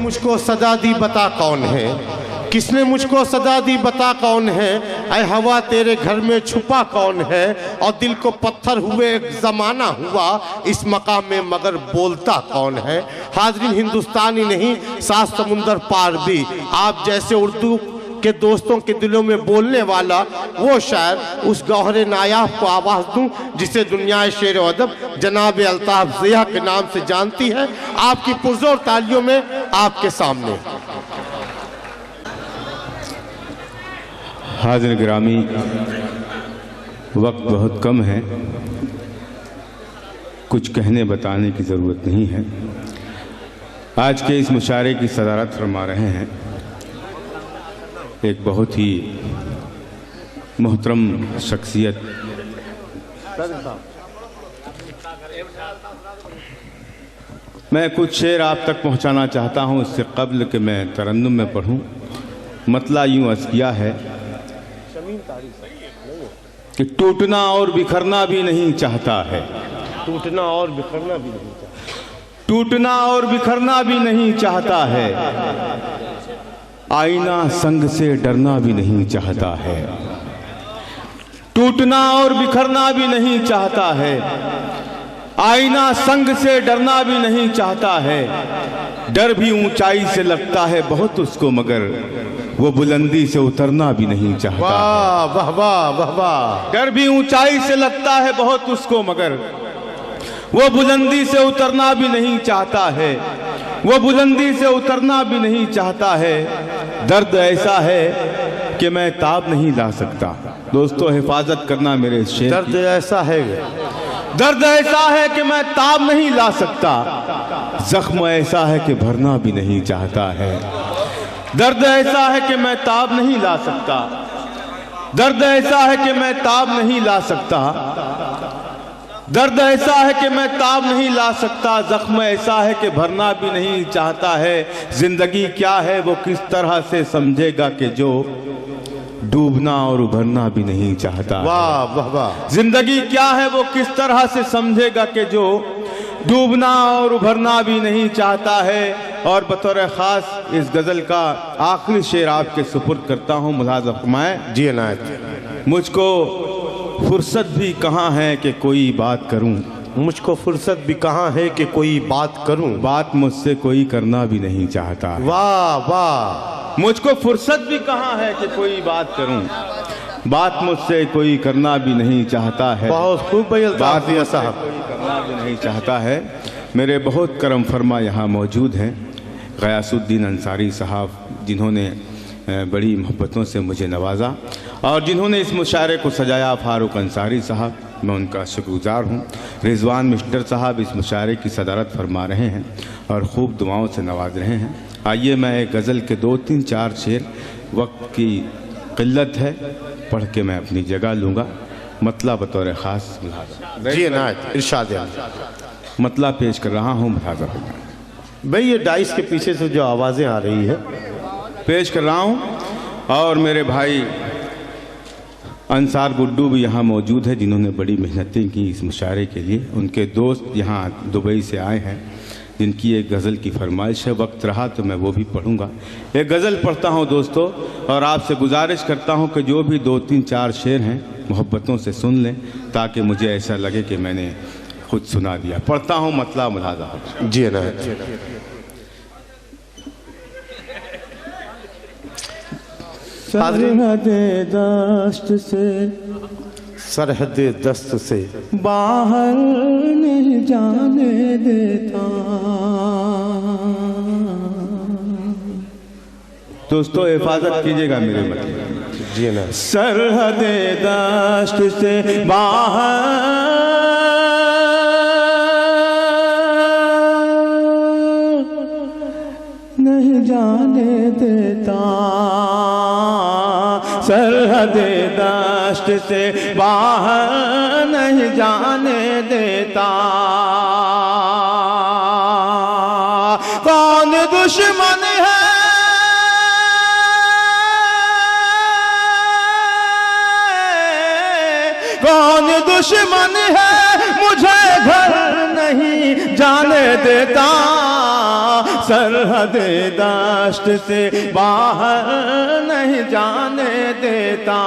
मुझको सजा दी बता कौन है, किसने मुझको सजा दी बता कौन है, ऐ हवा तेरे घर में छुपा कौन है, और दिल को पत्थर हुए एक ज़माना हुआ, इस मकाम में मगर बोलता कौन है। हाज़रीन, हिंदुस्तानी नहीं सात समुंदर पार भी आप जैसे उर्दू के दोस्तों के दिलों में बोलने वाला वो शायर, उस गौहरे नायाब को आवाज़ दूं जिसे दुनिया शेर अदब जनाब अल्ताफ ज़िया के नाम से जानती है। आपकी पुरजोर तालियों में आपके सामने। हाज़िर गिरामी, वक्त बहुत कम है, कुछ कहने बताने की ज़रूरत नहीं है। आज के इस मुशायरे की सदारत फरमा रहे हैं एक बहुत ही मोहतरम शख्सियत, मैं कुछ शेर आप तक पहुंचाना चाहता हूं इससे कब्ल कि मैं तरन्नुम में पढ़ूं। मतला यूं अर्ज़ किया है कि टूटना और बिखरना भी नहीं चाहता है, टूटना और बिखरना भी नहीं चाहता, टूटना और बिखरना भी नहीं चाहता है, आईना संग से डरना भी नहीं चाहता है, टूटना और बिखरना भी नहीं चाहता है, आईना संग से डरना भी नहीं चाहता है, डर भी ऊंचाई से लगता है बहुत उसको मगर वो बुलंदी से उतरना भी नहीं चाहता। वाह वाह वाह वाह वाह। डर भी ऊंचाई से लगता है बहुत उसको मगर वो बुलंदी से उतरना भी नहीं चाहता है, वो बुलंदी से उतरना भी नहीं चाहता है। दर्द ऐसा है कि मैं ताब नहीं ला सकता। दोस्तों, हिफाजत करना मेरे शेर। दर्द ऐसा है, दर्द ऐसा है कि मैं ताब नहीं ला सकता, जख्म ऐसा है कि भरना भी नहीं चाहता है। दर्द ऐसा है कि मैं ताब नहीं ला सकता, दर्द ऐसा है कि मैं ताब नहीं ला सकता, दर्द ऐसा है कि मैं ताब नहीं ला सकता, जख्म ऐसा है कि भरना भी नहीं चाहता है। जिंदगी क्या है वो किस तरह से समझेगा कि जो डूबना और उभरना भी नहीं चाहता। वाह वाह वाह। जिंदगी क्या है वो किस तरह से समझेगा कि जो डूबना और उभरना भी नहीं चाहता है। और बतौर ख़ास इस गज़ल का आखिरी शेर आपके सुपुर्द करता हूँ, मुलाज़ा फरमाएं। जी अनायत। मुझको फुर्सत भी कहाँ है कि कोई बात करूं, मुझको फुर्सत भी कहाँ है कि कोई बात करूं, बात मुझसे कोई करना भी नहीं चाहता। वाह वाह। मुझको फुर्सत भी कहाँ है कि कोई बात करूं, बात मुझसे कोई करना भी नहीं चाहता है। बहुत खूब भाई, बात यह साहब कोई करना भी नहीं चाहता है। मेरे बहुत करम फरमा यहाँ मौजूद हैं गयासुद्दीन अंसारी साहब, जिन्होंने बड़ी मोहब्बतों से मुझे नवाजा और जिन्होंने इस मुशायरे को सजाया। फारूक अंसारी साहब, मैं उनका शुक्रगुजार हूँ। रिजवान मिस्टर साहब इस मुशायरे की सदारत फरमा रहे हैं और ख़ूब दुआओं से नवाज रहे हैं। आइए मैं एक गज़ल के 2-3-4 शेर, वक्त की क़िल्लत है, पढ़ के मैं अपनी जगह लूँगा। मतला बतौर ख़ास जी अनायत इरशाद मतला पेश कर रहा हूँ। मुलाज़ा भाई, ये डाइस के पीछे से जो आवाज़ें आ रही है पेश कर रहा हूँ। और मेरे भाई अंसार गुड्डू भी यहाँ मौजूद है, जिन्होंने बड़ी मेहनतें की इस मुशायरे के लिए। उनके दोस्त यहाँ दुबई से आए हैं, जिनकी एक गज़ल की फरमाइश है। वक्त रहा तो मैं वो भी पढ़ूँगा। एक गज़ल पढ़ता हूँ दोस्तों, और आपसे गुजारिश करता हूँ कि जो भी 2-3-4 शेर हैं मोहब्बतों से सुन लें, ताकि मुझे ऐसा लगे कि मैंने खुद सुना दिया। पढ़ता हूँ मतला मुलाज़ा। जी अनायत। सरहदे दस्त से, सरहदे दस्त से बाहर नहीं जाने देता। दोस्तों, हिफाजत कीजिएगा मेरे मतलब। जी ना। सरहदे दस्त से बाहर नहीं जाने देता, सरहदे दश्त से बाहर नहीं जाने देता। कौन दुश्मन है कौन दुश्मन है मुझे घर नहीं जाने देता। सरहदे दश्त से बाहर नहीं जाने देता,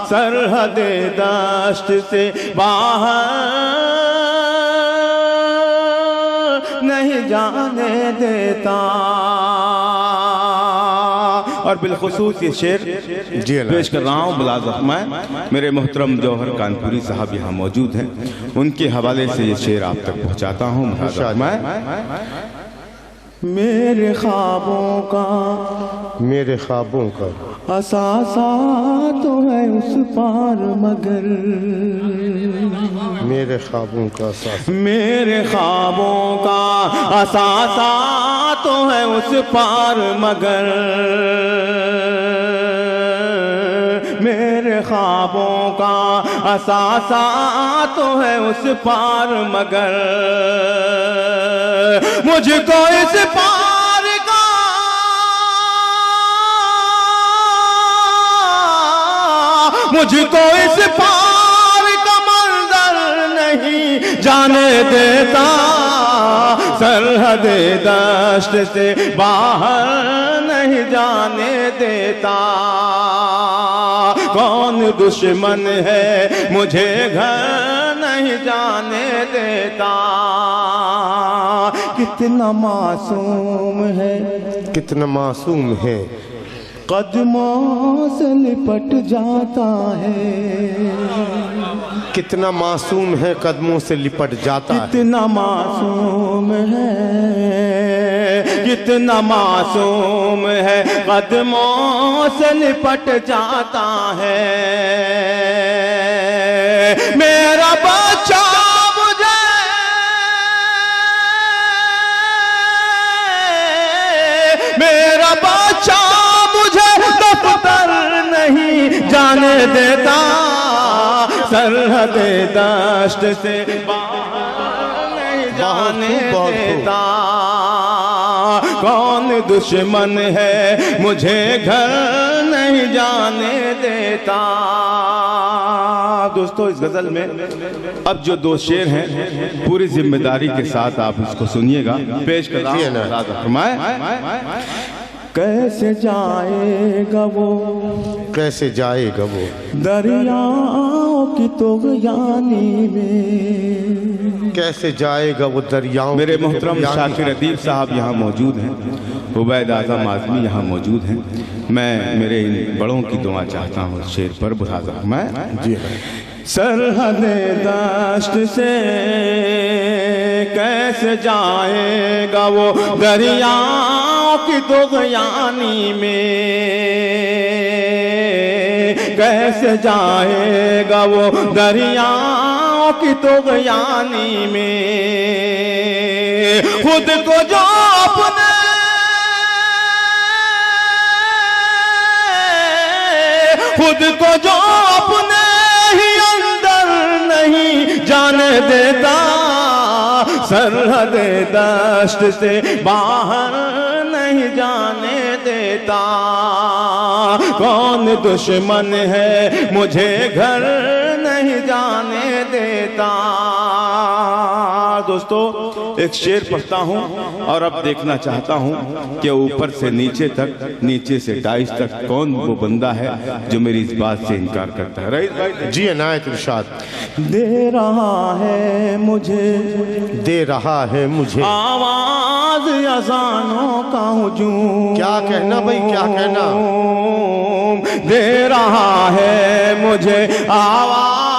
सरहदे दश्त से बाहर नहीं जाने देता। और बिलखुसूस ये शेर पेश कर रहा हूँ मुलाज़ रहमान, मेरे मोहतरम जौहर कानपुरी साहब यहाँ मौजूद हैं, उनके हवाले से ये शेर आप तक पहुँचाता हूँ। मुलाज़ रहमान, मेरे ख्वाबों का असासा तो है उस पार मगर, मेरे ख्वाबों का असासा, मेरे ख्वाबों का असासा तो है उस पार मगर, मेरे ख्वाबों का असासा तो है उस पार मगर, मुझको इस पार का मुझको इस पार का मंजर नहीं जाने देता, सरहदे दश्त से बाहर नहीं जाने देता। कौन दुश्मन है मुझे घर नहीं जाने देता, कितना मासूम है, कितना मासूम है, कदमों से लिपट जाता है, कितना मासूम है, कदमों से लिपट जाता है, कितना मासूम है, कितना मासूम है, कदमों से लिपट जाता है। मेरा बच्चा मुझे मेरा बच्चा मुझे दफ्तर नहीं जाने देता, सरहदे दश्त से बाहर नहीं जाने देता। कौन दुश्मन है मुझे घर नहीं जाने देता। दोस्तों, इस गजल में अब जो दो शेर हैं पूरी जिम्मेदारी के साथ आप इसको सुनिएगा, पेश कर रहा हूं। कैसे जाएगा वो, कैसे जाएगा वो दरियाओं की तोग़यानी में, कैसे जाएगा वो दरियाओं। मेरे मोहतरम शाकिर अदीब साहब यहाँ मौजूद हैं, उबैद आज़म आज़मी यहाँ मौजूद हैं। मैं मेरे इन बड़ों की दुआ चाहता हूँ शेर पर। मुलाज़ रहमान जी, सरहदे दश्त से कैसे जाएगा वो दरियाओं की तोग़यानी में, कैसे जाएगा वो दरियाओं की तोग़यानी में, खुद को जो अपने खुद को जो अपने ही अंदर नहीं जाने देता, सरहदे दश्त से बाहर नहीं जाने देता। कौन दुश्मन है मुझे घर नहीं जाने देता। दोस्तों, एक शेर पढ़ता हूँ और अब देखना चाहता हूँ कि ऊपर से नीचे तक, नीचे से टाइस तक कौन वो बंदा है जो मेरी इस बात से इनकार करता है। राइट जी, अनायत इरशाद। दे रहा है मुझे, दे रहा है मुझे आवाज अज़ानों का हुजूम। क्या कहना भाई, क्या कहना। दे रहा है मुझे आवाज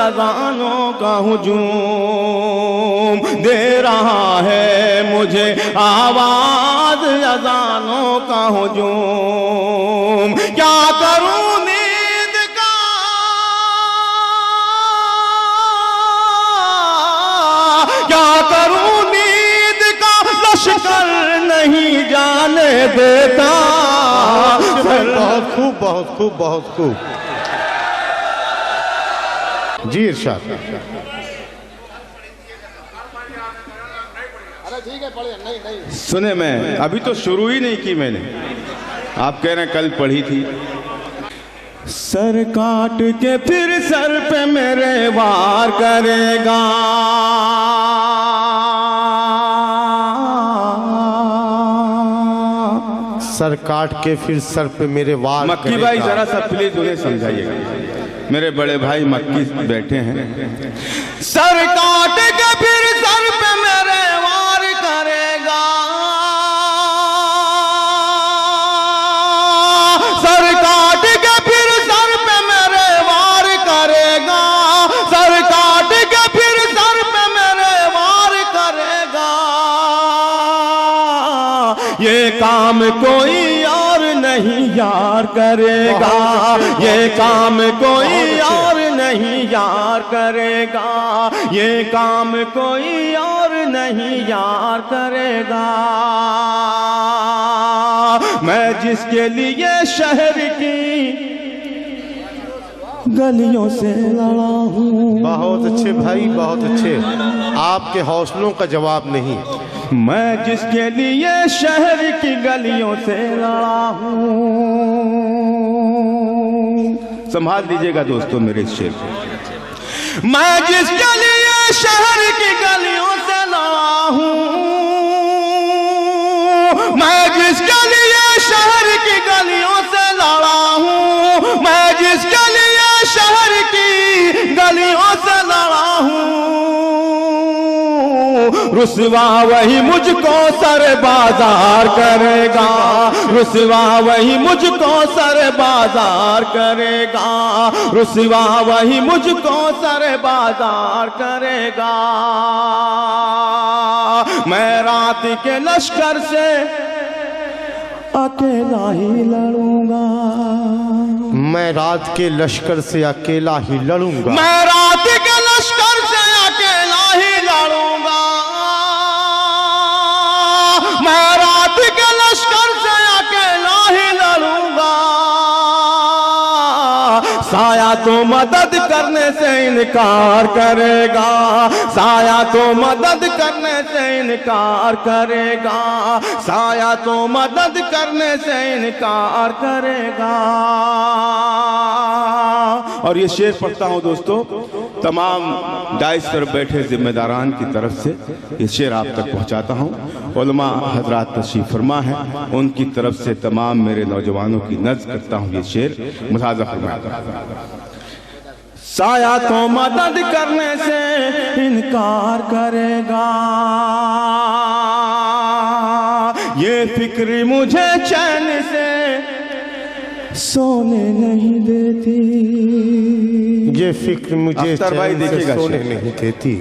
अज़ानों का हुजूम, दे रहा है मुझे आवाज अज़ानों का हुजूम। क्या करूं नींद का, क्या करूं नींद का लश्कर नहीं जाने देता। बहुत खूब, बहुत खूब, बहुत खूब। जी इरशाद। सुने, मैं अभी तो शुरू ही नहीं की मैंने, आप कह रहे हैं कल पढ़ी थी। सर काट के फिर सर पे मेरे वार करेगा, सर काट के फिर सर पे मेरे वार मक्की करेगा। भाई जरा सा प्लीज उन्हें समझाइएगा, मेरे बड़े भाई मक्की बैठे हैं। सर काट के फिर सर पे मेरे वार करेगा, सर काट के फिर सर पे मेरे वार करेगा, सर काट के फिर सर पे मेरे वार करेगा। ये काम कोई और नहीं यार करेगा, ये काम कोई और नहीं यार करेगा, ये काम कोई और नहीं यार करेगा। मैं जिसके लिए शहर की गलियों से लड़ा हूँ। बहुत अच्छे भाई, बहुत अच्छे, आपके हौसलों का जवाब नहीं। मैं जिसके लिए शहर की गलियों से लड़ा हूँ। संभाल लीजिएगा दोस्तों मेरे शेर को। मैं जिसके लिए शहर की गलियों से लड़ा हूँ, मैं जिसके लिए शहर की गलियों से लड़ा हूँ, मैं जिसके लिए शहर की गलियों से लड़ा हूँ। रुसवा वही मुझको सर बाजार करेगा, रुसवा वही मुझको सर बाजार करेगा, रुसवा वही मुझको सर बाजार करेगा। मैं रात के लश्कर से अकेला ही लड़ूंगा, मैं रात के लश्कर से अकेला ही लड़ूंगा, मैं रात के लश्कर से अकेला ही लड़ूंगा, मैं रात के लश्कर से अकेला ही लड़ूंगा। साया तो मदद करने से इनकार करेगा, साया तो मदद करने से इनकार करेगा, साया तो मदद करने से इनकार करेगा। और ये शेर पढ़ता हूँ दोस्तों तमाम डाइस पर बैठे जिम्मेदारान की तरफ से ये शेर आप तक पहुँचाता हूँ। उलमा हजरात तशरीफ फरमा है, उनकी तरफ से तमाम मेरे नौजवानों की नज़्र करता हूँ ये शेर मुलाजा फरमाया। साया तो मदद करने से इनकार करेगा, ये फिक्र मुझे चैन से सोने नहीं देती, ये फिक्र मुझे चैन से सोने नहीं देती,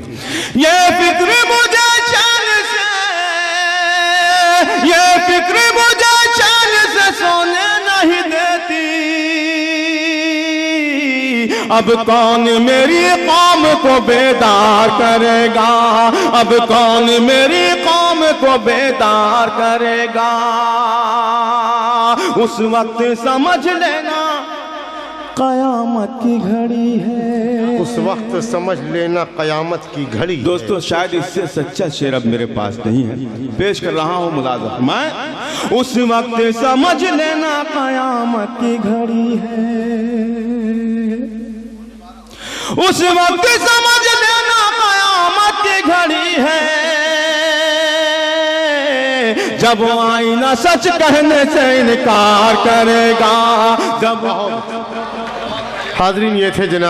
ये फिक्र मुझे चैन से, ये फिक्र मुझे चैन से सोने नहीं देती। अब कौन मेरी कौम को बेदार करेगा, अब कौन मेरी कौम को बेदार करेगा। उस वक्त समझ लेना कयामत की घड़ी है, उस वक्त समझ लेना कयामत की घड़ी। दोस्तों शायद इससे सच्चा शेर अब मेरे पास नहीं है, पेश कर रहा हूँ मुलाजा। मैं उस वक्त समझ लेना कयामत की घड़ी है, उस वक्त समझ लेना कयामत की घड़ी है, जब आईना सच कहने से इनकार करेगा। जब हाज़रीन ये थे जनाब